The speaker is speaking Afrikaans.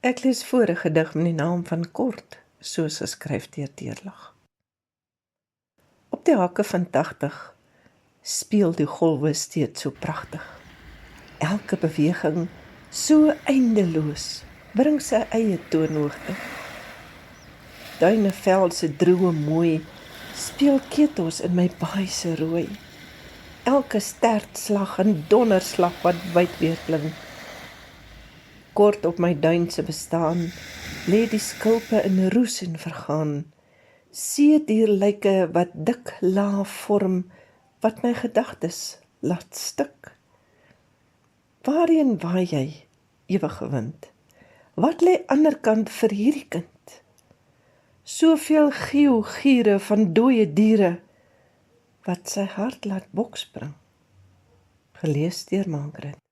Ek lees voor 'n gedig met die naam van Kort, soos geskryf deur Deurlag. Op die hakke van 80 speel die golwe steeds so pragtig. Elke beweging so eindeloos, bring sy eie toonhoogte. Duinevel se droë mooi, speel ketels in my baai se rooi. Elke stertslag en donderslag wat wyd weer klink. Kort op my duin se bestaan, lê die skulpe in roes en vergaan. Seedierlyke wat dik laag vorm, wat my gedagtes laat stik. Waarheen waai jy, ewige wind? Wat lê anderkant vir hierdie kind? Soveel geogiere van dooie diere, wat sy hart laat bokspring. Gelees deur Margaret.